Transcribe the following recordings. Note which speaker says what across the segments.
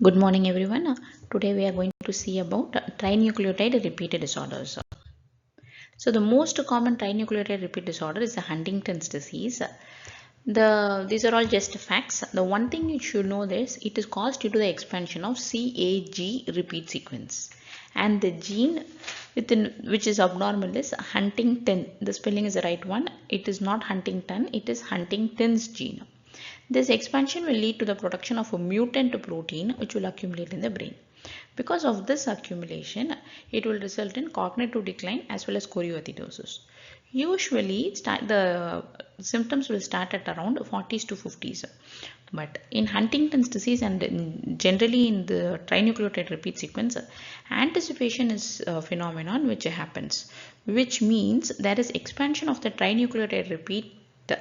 Speaker 1: Good morning everyone. Today we are going to see about trinucleotide repeat disorders. So the most common trinucleotide repeat disorder is the Huntington's disease. These are all just facts. The one thing you should know is it is caused due to the expansion of CAG repeat sequence. And the gene within which is abnormal is Huntington. The spelling is the right one. It is not Huntington, it is Huntington's gene. This expansion will lead to the production of a mutant protein which will accumulate in the brain. Because of this accumulation, it will result in cognitive decline as well as choreoacidosis. Usually, the symptoms will start at around 40s to 50s. But in Huntington's disease and generally in the trinucleotide repeat sequence, anticipation is a phenomenon which happens, which means there is expansion of the trinucleotide repeat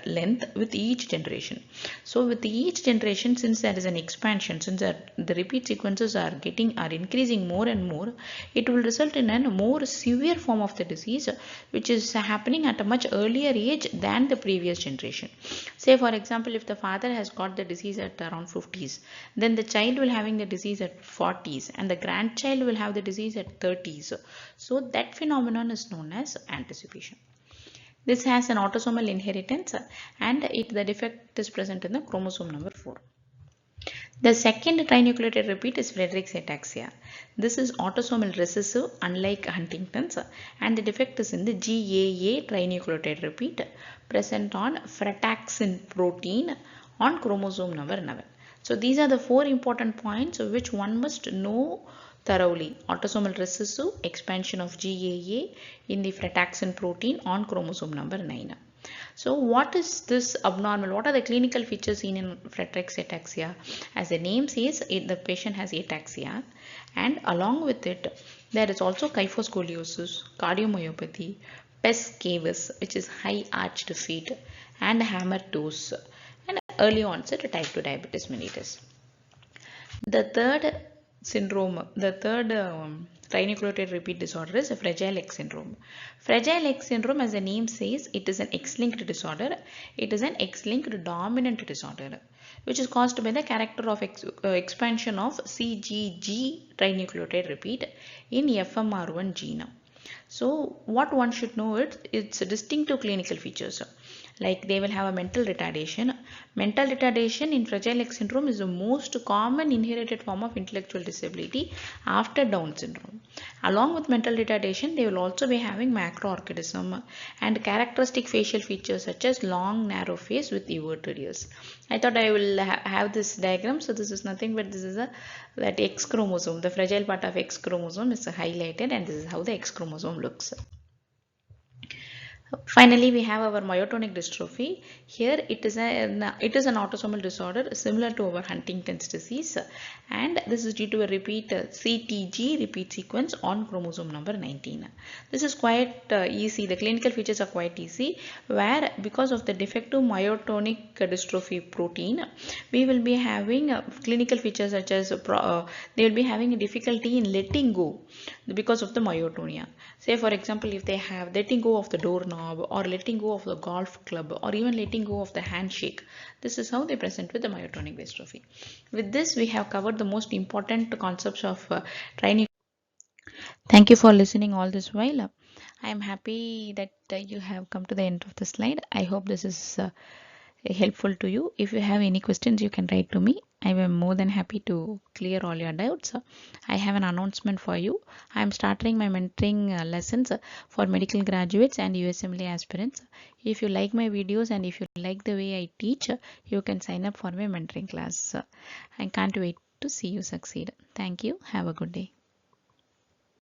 Speaker 1: length with each generation. So with each generation, since there is an expansion, since the repeat sequences are increasing more and more, it will result in a more severe form of the disease which is happening at a much earlier age than the previous generation. Say for example, if the father has got the disease at around 50s, then the child will having the disease at 40s and the grandchild will have the disease at 30s. So that phenomenon is known as anticipation. This has an autosomal inheritance and the defect is present in the chromosome number 4. The second trinucleotide repeat is Fredreichs ataxia. This is autosomal recessive unlike Huntington's and the defect is in the GAA trinucleotide repeat present on frataxin protein on chromosome number 11. So these are the 4 important points which one must know thoroughly. Autosomal recessive, expansion of GAA in the frataxin protein on chromosome number 9. So what is this abnormal? What are the clinical features seen in Fredreichs ataxia? As the name says, the patient has ataxia and along with it there is also kyphoscoliosis, cardiomyopathy, pes cavus which is high arched feet and hammer toes and early onset type 2 diabetes mellitus. The third trinucleotide repeat disorder is a Fragile X syndrome. Fragile X syndrome, as the name says, it is an X-linked disorder. It is an X-linked dominant disorder, which is caused by the character of expansion of CGG trinucleotide repeat in FMR1 gene. So what one should know is its distinctive clinical features. Like they will have a mental retardation. Mental retardation in Fragile X syndrome is the most common inherited form of intellectual disability after Down syndrome. Along with mental retardation, they will also be having macroorchidism and characteristic facial features such as long narrow face with everted ears. I thought I will have this diagram. So this is nothing but this is that X chromosome. The fragile part of X chromosome is highlighted and this is how the X chromosome looks. Finally, we have our myotonic dystrophy. Here it is an autosomal disorder similar to our Huntington's disease and this is due to a repeat CTG repeat sequence on chromosome number 19. This is quite easy. The clinical features are quite easy where because of the defective myotonic dystrophy protein, we will be having clinical features such as they will be having a difficulty in letting go because of the myotonia. Say for example, if they have letting go of the doorknob or letting go of the golf club or even letting go of the handshake, this is how they present with the myotonic dystrophy. With this, we have covered the most important concepts of trinucleotide. Thank you for listening all this while. I am happy that you have come to the end of the slide. I hope this is helpful to you. If you have any questions, you can write to me. I am more than happy to clear all your doubts. I have an announcement for you. I am starting my mentoring lessons for medical graduates and USMLE aspirants. If you like my videos and if you like the way I teach, you can sign up for my mentoring class. I can't wait to see you succeed. Thank you. Have a good day.